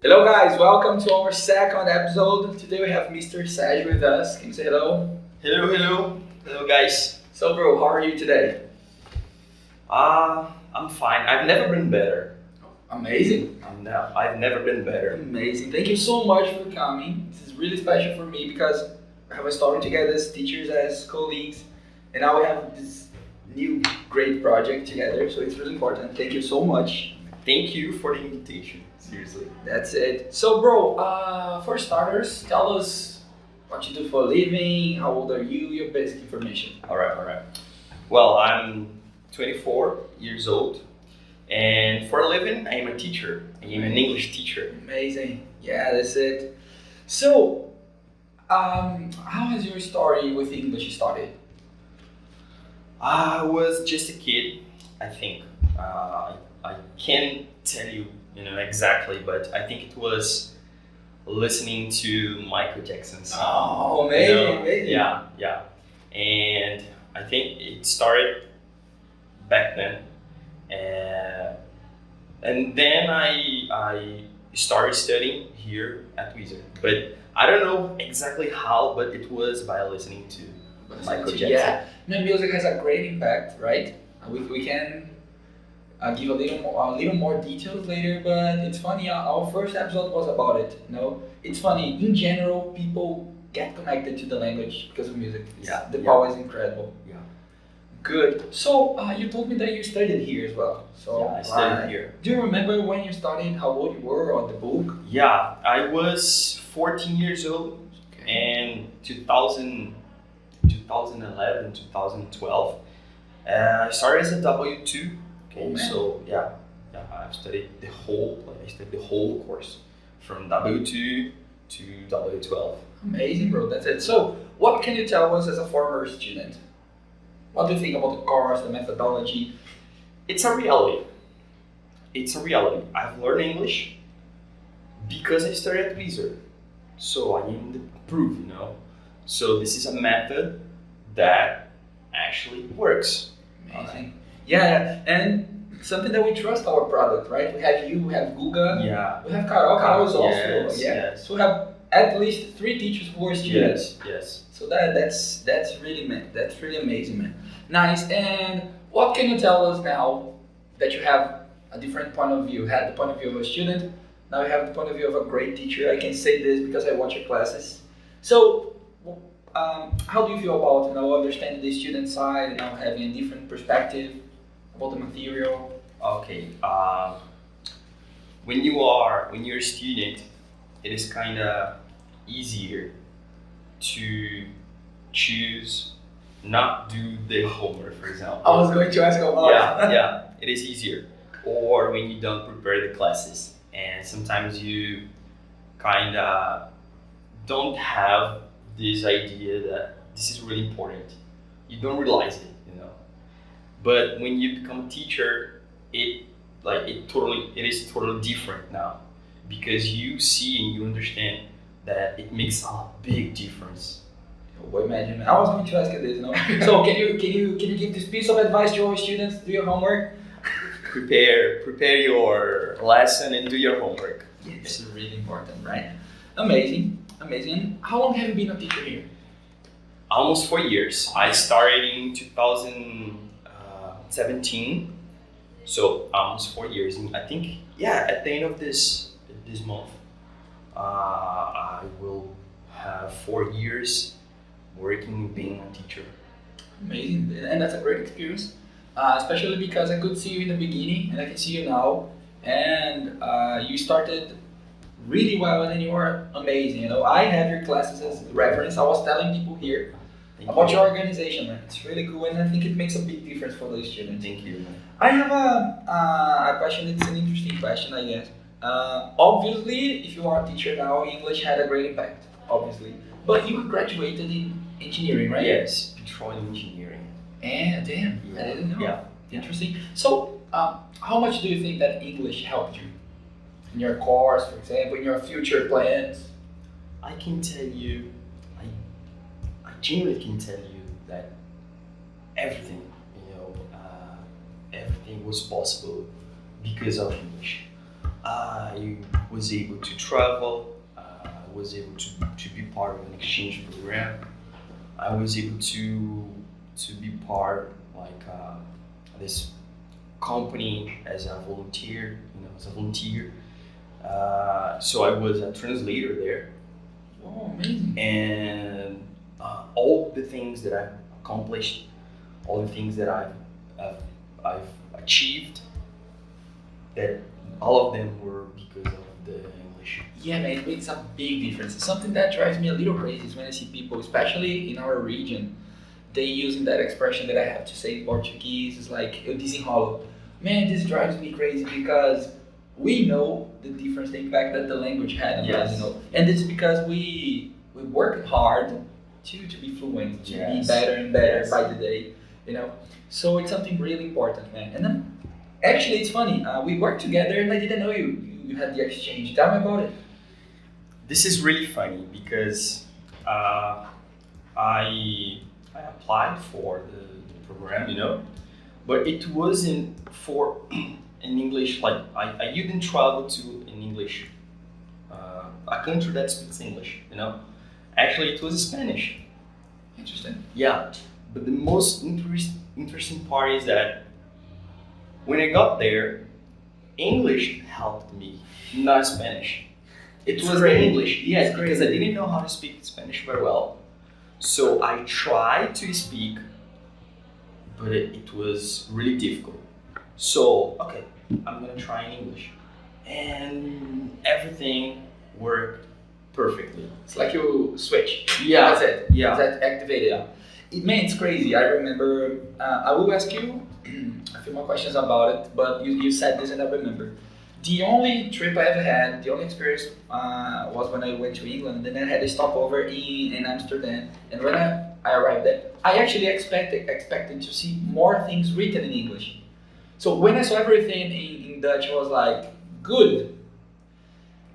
Hello guys, welcome to our second episode. Today we have Mr. Sergio with us. Can you say hello? Hello guys. So bro, how are you today? I'm fine. I've never been better. Amazing. I've never been better. Amazing. Thank you so much for coming. This is really special for me because we have started together as teachers, as colleagues, and now we have this new great project together. So it's really important. Thank you so much. Thank you for the invitation. Seriously. That's it. So bro, for starters, tell us what you do for a living, how old are you, your basic information. All right. Well, I'm 24 years old, and for a living, I am a teacher. I am an English teacher. Amazing. Yeah, that's it. So, how has your story with English started? I was just a kid, I think. I can't tell you, exactly, but I think it was listening to Michael Jackson's song. Oh, amazing. Yeah. And I think it started back then. And then I started studying here at Wizard. But I don't know exactly how, but it was by listening to Michael Jackson. Yeah, music has a great impact, right? We can give a little more details later, but it's funny. Our first episode was about it. It's funny. In general, people get connected to the language because of music. The power is incredible. Yeah. Good. So you told me that you studied here as well. So yeah, I studied here. Do you remember when you studied? How old you were on the book? Yeah, I was 14 years old, and 2011, 2012. I started as a W2. Okay, so I've studied the whole course from W2 to W12. Amazing, bro. That's it. So, what can you tell us as a former student? What do you think about the course, the methodology? It's a reality. I've learned English because I studied at Wizard. So I need the proof, So this is a method that actually works. Amazing. Yeah, and something that we trust our product, right? We have you, we have Guga, we have Carol. Carol is also, yes. So we have at least 3 teachers who are students. Yes. So that's really amazing, man. Nice. And what can you tell us now that you have a different point of view? You had the point of view of a student, now you have the point of view of a great teacher. I can say this because I watch your classes. So, how do you feel about understanding the student side, having a different perspective about the material? Okay. When you're a student, it is kind of easier to choose not do the homework, for example. I was going to ask about Yeah, it is easier. Or when you don't prepare the classes, and sometimes you kind of don't have this idea that this is really important. You don't realize it, But when you become a teacher, it is totally different now, because you see and you understand that it makes a big difference. Well, imagine. I was going to ask you this, So can you give this piece of advice to our students? Do your homework. Prepare your lesson and do your homework. Yeah, this is really important, right? Amazing. How long have you been a teacher here? Almost 4 years. I started in 2017, so almost 4 years. And I think, at the end of this month, I will have 4 years working being a teacher. Amazing, and that's a great experience, especially because I could see you in the beginning and I can see you now, and you started really well and you are amazing. I have your classes as reference. I was telling people here about your organization, man. It's really cool, and I think it makes a big difference for those students. Thank you. I have a question. It's an interesting question, I guess. Obviously, if you are a teacher now, English had a great impact, obviously. But you graduated in engineering, right? Yes, petroleum engineering. And damn, Yeah. I didn't know. Yeah. Interesting. So, how much do you think that English helped you in your course, for example, in your future plans? I can tell you, I genuinely can tell you that everything, everything was possible because of English. I was able to travel. I was able to be part of an exchange program. I was able to be part like this company as a volunteer. As a volunteer. So I was a translator there, Oh, amazing. and all the things that I've accomplished, all the things that I've achieved, that all of them were because of the English. Yeah, man, it makes a big difference. Something that drives me a little crazy is when I see people, especially in our region, they using that expression that I have to say in Portuguese. It's like, eu desenrolo. Man, this drives me crazy because we know the difference, the impact that the language had on us, Yes. And it's because we work hard to be fluent, to be Yes. better and better Yes. by the day. So it's something really important, man. And then, actually, it's funny. We worked together, and I didn't know you had the exchange. Tell me about it. This is really funny because I applied for the program, but it wasn't for in English. Like I didn't travel to an English a country that speaks English. Actually, it was Spanish. Interesting. Yeah, but the most interesting part is that when I got there, English helped me, not Spanish. It It's was great. English, yes, It's because I great. didn't know how to speak Spanish very well. So I tried to speak, but it was really difficult. So, okay, I'm gonna try in English. And everything worked perfectly. It's like you switch. Yeah. That's it. Yeah. That's activated. Man, it's crazy. I remember. I will ask you a few more questions about it, but you said this and I remember. The only trip I ever had, the only experience was when I went to England, and then I had a stopover in Amsterdam. And when I arrived there, I actually expected to see more things written in English. So when I saw everything in Dutch, I was like, good.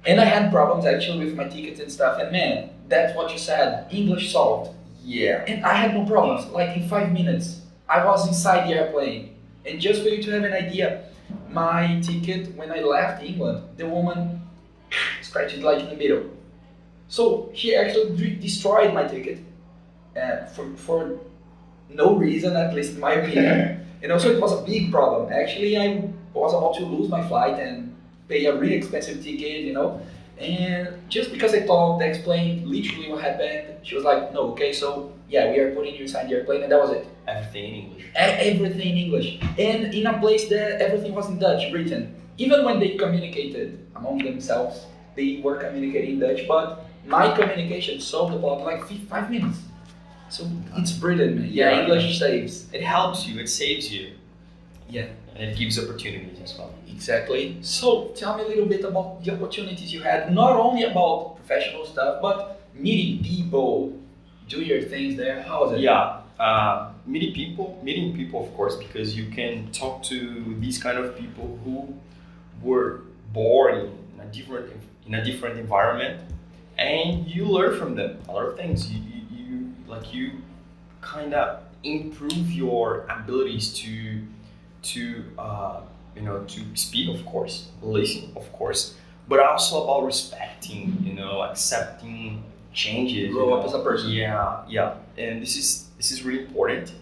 And I had problems actually with my tickets and stuff. And man, that's what you said. English solved. Yeah. And I had no problems. Like in 5 minutes, I was inside the airplane. And just for you to have an idea, my ticket when I left England, the woman scratched it like in the middle. So she actually destroyed my ticket for no reason, at least in my opinion. So it was a big problem. Actually, I was about to lose my flight and pay a really expensive ticket. And just because I explained literally what happened, she was like, no, okay, so yeah, we are putting you inside the airplane, and that was it. Everything in English. Everything in English. And in a place that everything was in Dutch, written. Even when they communicated among themselves, they were communicating in Dutch, but my communication solved the problem like 5 minutes. So it's brilliant, man. Yeah, English saves. It helps you, it saves you, Yeah. and it gives opportunities as well. Exactly. So tell me a little bit about the opportunities you had, not only about professional stuff, but meeting people, do your things there. How was it? Yeah, meeting people, of course, because you can talk to these kind of people who were born in a different environment, and you learn from them a lot of things. You kind of improve your abilities to speak, of course, listen, of course, but also about respecting, accepting changes. Grow up as a person. Yeah, and this is really important.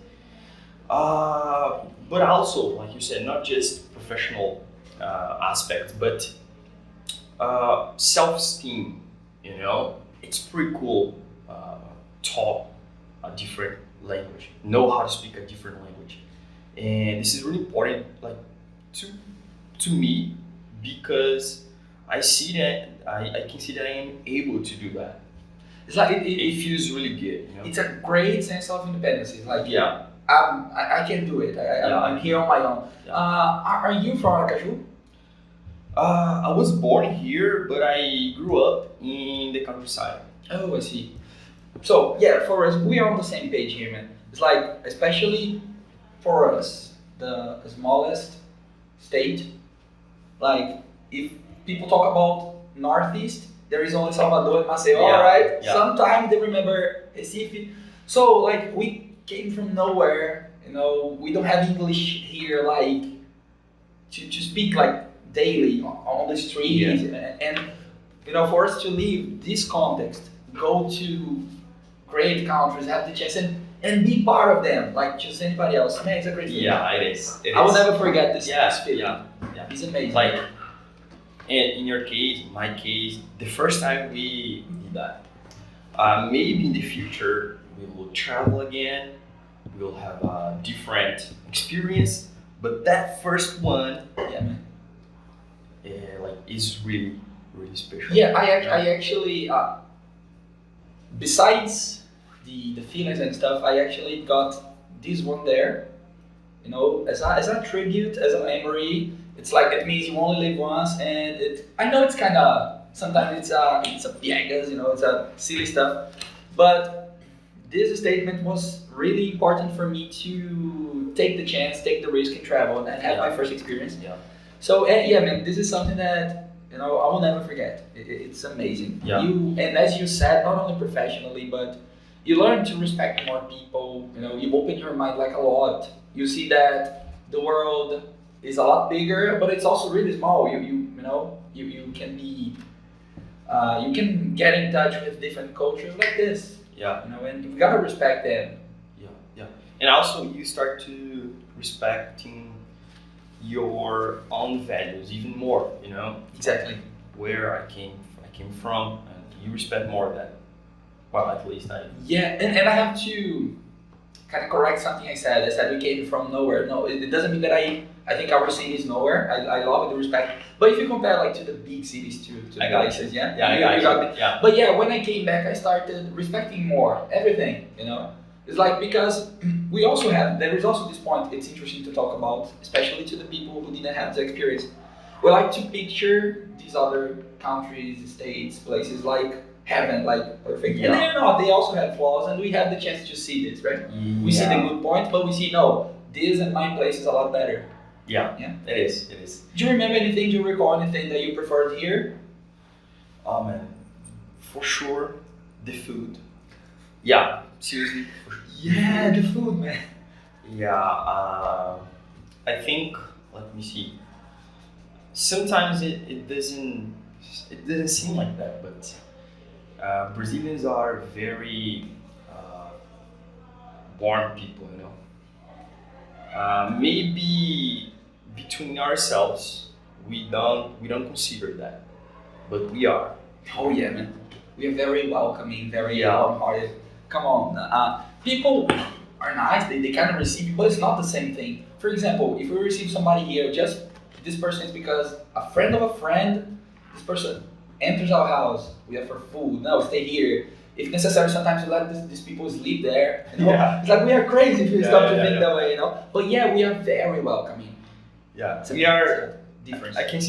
But also, like you said, not just professional aspects, but self-esteem. It's pretty cool. Talk a different language, know how to speak a different language, and this is really important, like to me, because I see that I can see that I am able to do that. It's like It feels really good. it's a great sense of independence. It's like, Yeah. I can do it. I'm here on my own. Yeah. Are you from Aracaju? I was born here, but I grew up in the countryside. Oh, I see. So yeah, for us, we are on the same page here, man. It's like, especially for us, the smallest state. Like, if people talk about Northeast, there is only Salvador and Maceió, Yeah, right? yeah. Sometimes they remember Recife. So like, we came from nowhere. We don't have English here, like to speak like daily on the streets, and you know, for us to leave this context, go to great countries, have the chance, and be part of them, like just anybody else. Man, it's a great feeling. Yeah, it is. I will never forget this feeling. Yeah. It's amazing. Like, in your case, in my case, the first time we did that, maybe in the future we will travel again, we will have a different experience, but that first one, yeah, man, like is really special. Yeah, I actually, besides the feelings and stuff, I actually got this one there, you know, as a tribute, as a memory. It's like it means you only live once, and I know it's kind of sometimes it's a piegas, you know, it's a silly stuff, but this statement was really important for me to take the chance, take the risk, and travel and have my first experience. Yeah. So yeah, man, this is something that, you know, I will never forget. It's amazing. Yeah. And as you said, not only professionally, but you learn to respect more people. You know, you open your mind like a lot. You see that the world is a lot bigger, but it's also really small. You know, you can be, you can get in touch with different cultures like this. Yeah. You know, and you gotta respect them. Yeah. And also you start to respecting your own values even more. You know. Exactly. Where I came from, and you respect more of that. Well, at least I. Yeah, and I have to kind of correct something I said. I said we came from nowhere. No, it doesn't mean that I think our city is nowhere. I love it, the respect. But if you compare like to the big cities, to the places, you got me. Yeah. But yeah, when I came back, I started respecting more everything. You know, it's like because we also have. There is also this point. It's interesting to talk about, especially to the people who didn't have the experience. We like to picture these other countries, states, places like heaven, like perfect. Yeah. And they're not. They also have flaws, and we have the chance to see this, right? We see the good point, but we see no. This and my place is a lot better. Yeah. It is. Do you remember anything? Do you recall anything that you preferred here? Oh man, for sure, the food. Yeah, seriously. Yeah, the food, man. Yeah, I think. Let me see. Sometimes it doesn't seem like that, but Brazilians are very warm people, you know. Maybe between ourselves we don't consider that, but we are. Oh yeah, man. We are very welcoming, very warm-hearted. Come on, people are nice. They kind of receive you, but it's not the same thing. For example, if we receive somebody here, just this person is because a friend of a friend. This person enters our house. We offer food. No, stay here. If necessary, sometimes we let these people sleep there. You know? Yeah. It's like we are crazy if we stop to think that way, you know. But yeah, we are very welcoming. Yeah, we are different. I can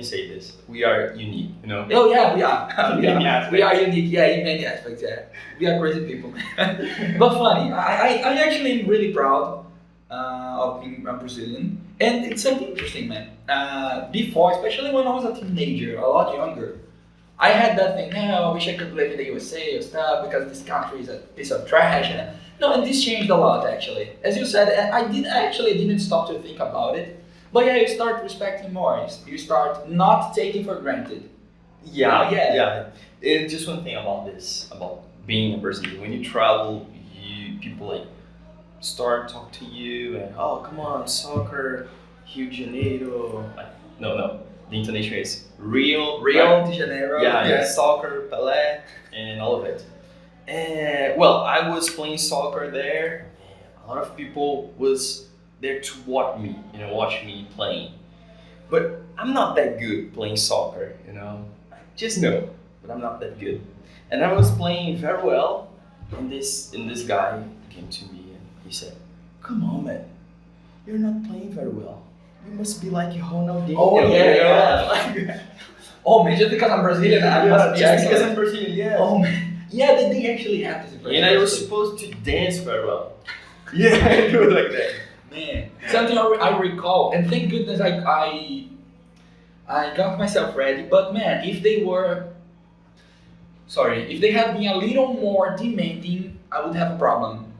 say this. We are unique, you know. Oh yeah, we are. we are unique. Yeah, in many aspects. Yeah, we are crazy people. But funny. I actually am really proud of being a Brazilian, and it's something interesting, man. Before, especially when I was a teenager, a lot younger, I had that thing. No, I wish I could live in the USA or stuff because this country is a piece of trash. And this changed a lot actually. As you said, I didn't stop to think about it. But yeah, you start respecting more. You start not taking for granted. Yeah. And just one thing about this, about being a Brazilian. When you travel, people like start talk to you and come on, soccer, Rio de Janeiro. No, the intonation is Rio de Janeiro. Yeah, soccer, Pelé, and all of it. And well, I was playing soccer there. And a lot of people was there to watch me playing. But I'm not that good playing soccer, you know. I just know, but I'm not that good. And I was playing very well, and this guy came to me and he said, "Come on, man, you're not playing very well. You must be like Ronaldinho." Oh yeah. Oh man, just because I'm Brazilian, I must be. Just because I'm Brazilian, yeah. Oh man, yeah, they actually have this impression. And I was supposed to dance very well. Yeah, it was like that. Man, something I recall, and thank goodness I got myself ready. But man, if they had been a little more demanding, I would have a problem.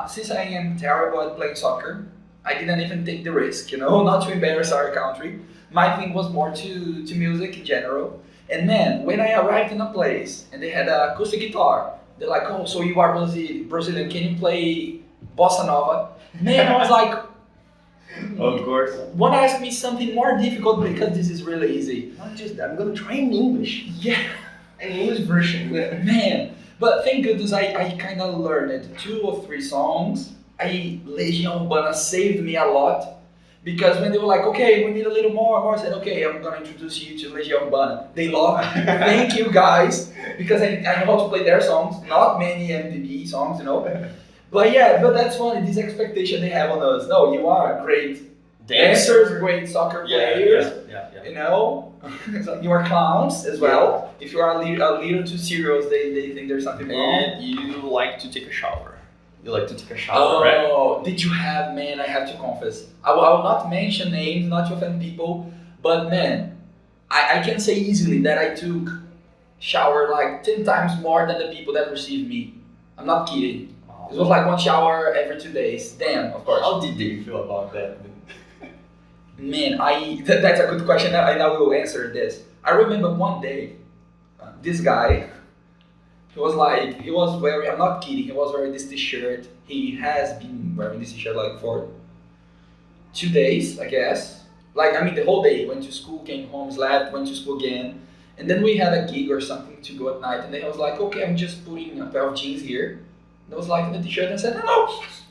Since I am terrible at playing soccer, I didn't even take the risk, not to embarrass our country. My thing was more to music in general. And man, when I arrived in a place and they had an acoustic guitar, they're like, oh, so you are Brazilian, can you play bossa nova? Man, I was like, Of course. wanna ask me something more difficult because this is really easy. Not just that, I'm gonna try in English. Yeah, An English version. man. But thank goodness I kind of learned 2 or 3 songs. Legião Urbana saved me a lot. Because when they were like, okay, we need a little more, I said, okay, I'm gonna introduce you to Legião Urbana. They love it. Thank you guys, because I know how to play their songs, not many MDB songs, But yeah, but that's funny, this expectation they have on us. No, you are great dancers, great soccer players, So you are clowns as well. If you are a little too serious, they think there's something wrong. And you like to take a shower. You like to take a shower, right? Oh, did you have, man, I have to confess. I will not mention names, not to offend people, but man, I can say easily that I took shower like 10 times more than the people that received me. I'm not kidding. It was like 1 shower every 2 days. Damn, of course. How did they feel about that? Man, that's a good question, and I will answer this. I remember one day, this guy, he was wearing, I'm not kidding, he was wearing this t-shirt. He has been wearing this t-shirt like for 2 days, I guess. The whole day. He went to school, came home, slept, went to school again. And then we had a gig or something to go at night. And then I was like, okay, I'm just putting a pair of jeans here. And I was like in the t-shirt and I said, no,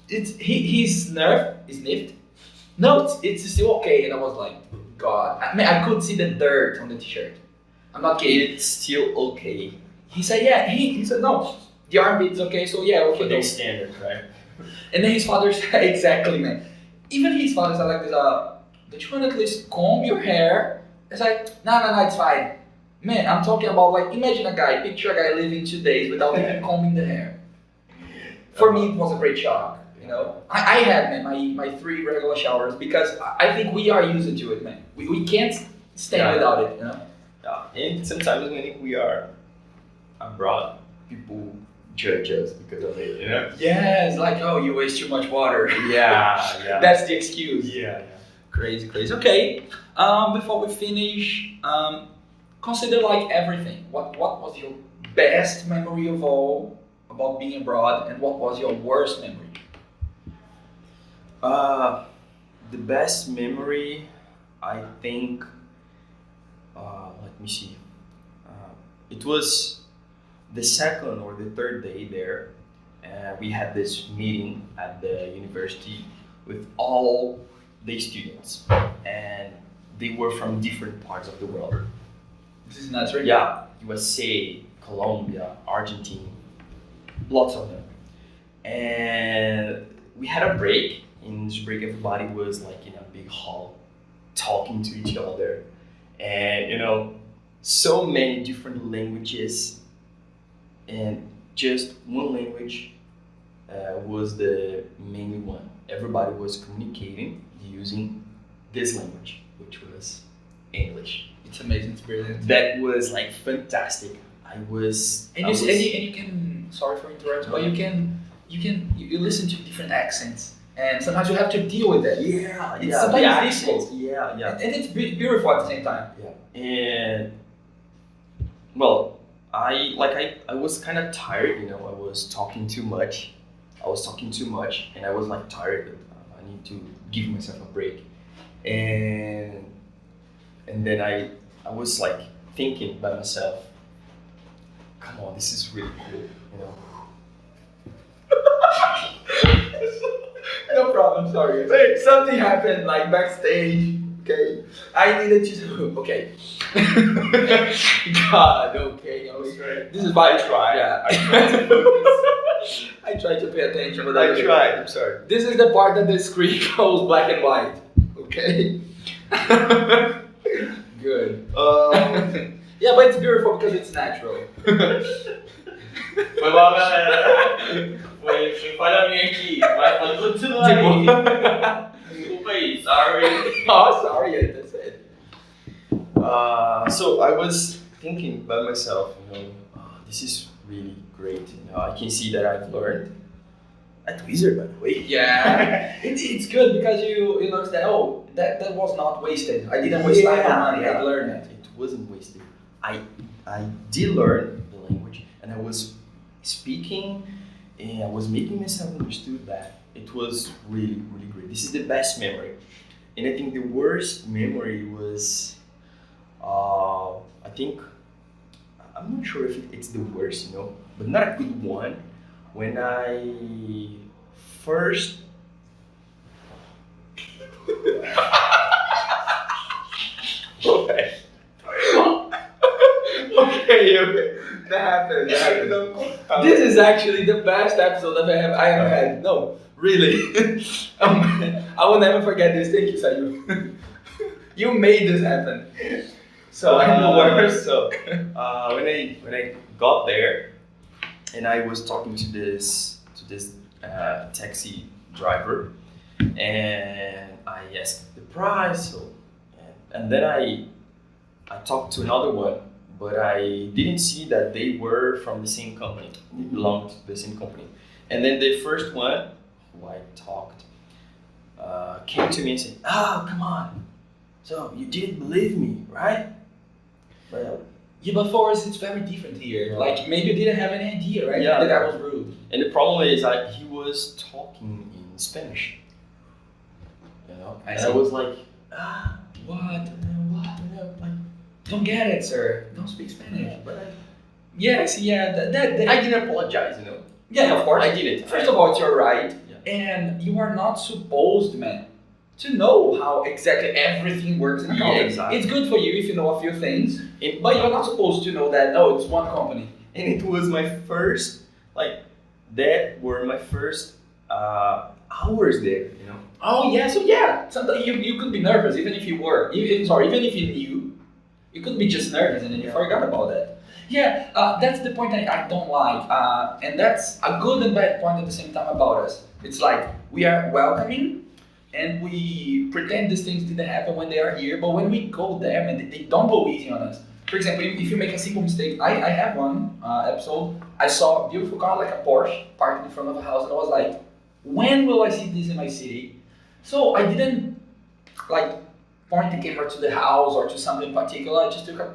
he sniffed. No, it's still okay. And I was like, God. I could see the dirt on the t-shirt. I'm not kidding. It's still okay. He said, yeah, he said, no, the armpit's okay, so yeah, okay. For their standards, right? And then his father said, exactly, man. Even his father said like this, don't you want to at least comb your hair? It's like, no, it's fine. Man, I'm talking about imagine picture a guy living 2 days without even combing the hair. For me, it was a great shock, I had, man, my 3 regular showers because I think we are used to it, man. We can't stand without it, Yeah, and sometimes when we are abroad, people judge us because of it, Yes, oh, you waste too much water. Yeah. That's the excuse. Yeah. Crazy. Okay, before we finish, consider everything. What was your best memory of all about being abroad, and what was your worst memory? The best memory, I think, let me see. It was the 2nd or the 3rd day there. We had this meeting at the university with all the students, and they were from different parts of the world. This is nuts, right? Yeah, USA, Colombia, Argentina, lots of them. And we had a break. In this break, everybody was in a big hall, talking to each other, and so many different languages, and just one language was the main one. Everybody was communicating using this language, which was English. It's amazing, it's brilliant. That was fantastic. You can, sorry for interrupting, but you listen to different accents, and sometimes you have to deal with that. It's sometimes difficult. Yeah. And it's beautiful at the same time. Yeah. And well, I was kind of tired. I was talking too much. And I was tired. I need to give myself a break. And then I was thinking by myself, come on, this is really cool, No problem, sorry. Something happened backstage, okay? I needed to, okay. God, okay. This is why I try. Yeah, I tried to focus. I tried to pay attention, but I tried, I'm sorry. This is the part that the screen goes black and white, okay? Good. Yeah, but it's beautiful because it's natural. Foi mal, galera. Foi falha minha aqui, mas pode continuar aí. Desculpa aí, sorry. Oh, sorry, that's it. So I was thinking by myself, this is really great. I can see that I've learned, That wizard, by the way. Yeah, it's good because you notice that that was not wasted. I didn't waste time or money. I learned it. It wasn't wasted. I did learn the language, and I was speaking, and I was making myself understood that it was really really great. This is the best memory, and I think the worst memory was, I think, I'm not sure if it's the worst, but not a good one. When I first okay. Okay, that happened. This is actually the best episode I ever had. No, really. I will never forget this. Thank you, Sergio. You made this happen. So I'm the worst. So when I got there, and I was talking to this taxi driver, and I asked the price. So, and then I talked to another one, but I didn't see that they were from the same company. They belonged to the same company. And then the first one who I talked came to me and said, "Oh, come on. So you didn't believe me, right?" Well, yeah, but for us it's very different here. Yeah. Like maybe you didn't have any idea, right? Yeah. The guy was rude. and the problem is that he was talking in Spanish. I And see. I was like, What? like, Don't get it, sir. Don't speak Spanish. but Yes, yeah, that I didn't apologize, yeah, of course. I didn't. First of all, it's your right, Yeah. and you are not supposed, man, to know how exactly everything works in a Yeah, company. exactly. It's good for you if you know a few things, And, but you're not supposed to know that. No, it's one company. and it was my first, that were my first hours there, Oh yeah, so yeah, sometimes you could be nervous even if you were. Even if you knew, you could be just nervous and then you Yeah. forgot about that. Yeah, that's the point I don't like, and that's a good and bad point at the same time about us. It's like we are welcoming, and we pretend these things didn't happen when they are here, but when we go there, man, they don't go easy on us. For example, if you make a simple mistake, I have one episode. I saw a beautiful car like a Porsche parked in front of a house, and I was like, when will I see this in my city? So I didn't point the camera to the house or to something in particular. I just took a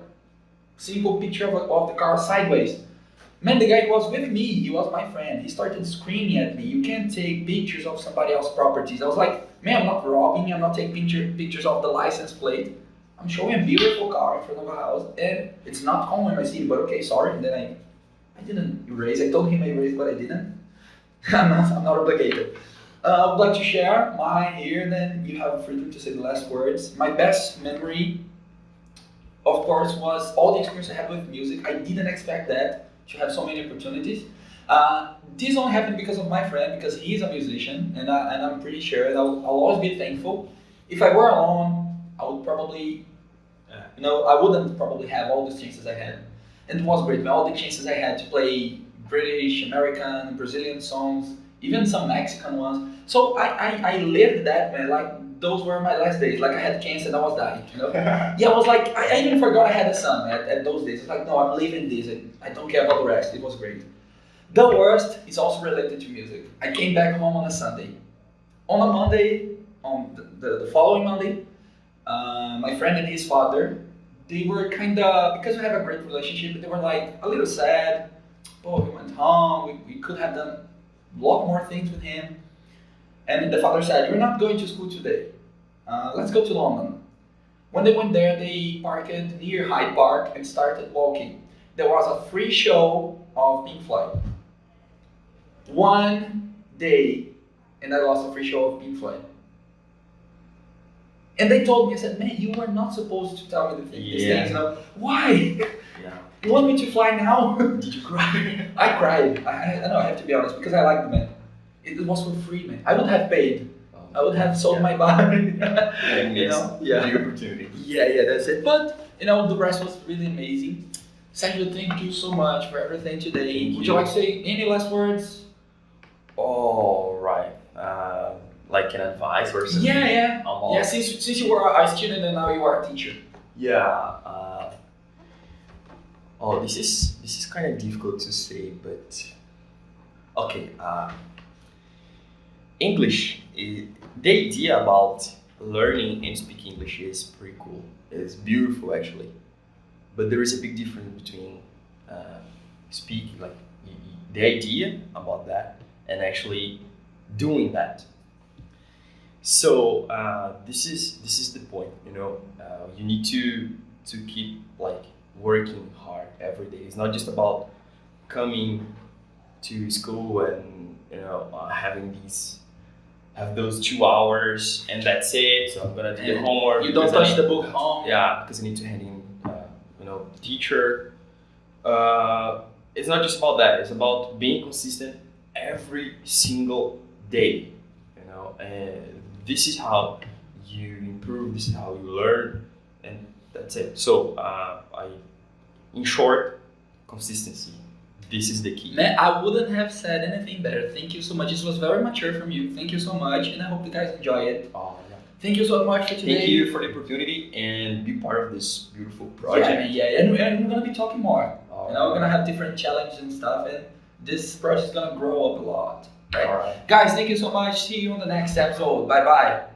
simple picture of the car sideways. Man, the guy was with me. He was my friend. He started screaming at me, "You can't take pictures of somebody else's properties." I was like, "Man, I'm not robbing. I'm not taking pictures of the license plate. I'm showing a beautiful car in front of a house, and it's not common in my city. But okay, sorry." And then I didn't erase. I told him I erased, but I didn't. I'm not obligated. I would like to share mine here, then you have freedom to say the last words. My best memory, of course, was all the experience I had with music. I didn't expect that, to have so many opportunities. This only happened because of my friend, because he's a musician, and I'm pretty sure, and I'll always be thankful. If I were alone, I would probably, I wouldn't probably have all the chances I had. And it was great, man. All the chances I had to play British, American, Brazilian songs, even some Mexican ones. So I lived that, man, like those were my last days. Like I had cancer and I was dying, Yeah, I was like, I even forgot I had a son at those days. It's like, no, I'm leaving this. I don't care about the rest. It was great. The worst is also related to music. I came back home on a Sunday. On a Monday, on the following Monday, my friend and his father, they were kind of, because we have a great relationship, they were like a little sad. Oh, he went home. We could have done a lot more things with him. And the father said, "You're not going to school today. Let's go to London." When they went there, they parked near Hyde Park and started walking. There was a free show of Pink Floyd. One day, and I lost a free show of Pink Floyd. And they told me, I said, "Man, you were not supposed to tell me these things, Why? Yeah. You want me to fly now?" Did you cry? I cried. I know, I have to be honest, because I like the man. It was for free, man. I would have paid. I would have sold my body. The opportunity. Yeah, that's it. But, the rest was really amazing. Sergio, thank you so much for everything today. Thank Would you. you like to say any last words? All right. Like an advice or something? Yeah. I'm Yeah, since you were a student and now you are a teacher. Yeah. This is kind of difficult to say, but okay. English, the idea about learning and speaking English is pretty cool. It's beautiful actually, but there is a big difference between speaking, like the idea about that, and actually doing that. So this is the point. You need to keep like working hard every day. It's not just about coming to school and have those 2 hours and that's it. So I'm gonna do the homework. You don't touch the book home. Yeah, because I need to hand in, teacher. It's not just about that. It's about being consistent every single day. And this is how you improve. This is how you learn, and that's it. So, in short, consistency. This is the key. Man, I wouldn't have said anything better. Thank you so much. This was very mature from you. Thank you so much, and I hope you guys enjoy it. Oh, yeah. Thank you so much for today. Thank you for the opportunity and be part of this beautiful project. Yeah, and we're gonna be talking more. We're gonna have different challenges and stuff, and this project is gonna grow up a lot. Right? All right. Guys, thank you so much. See you on the next episode. Bye bye.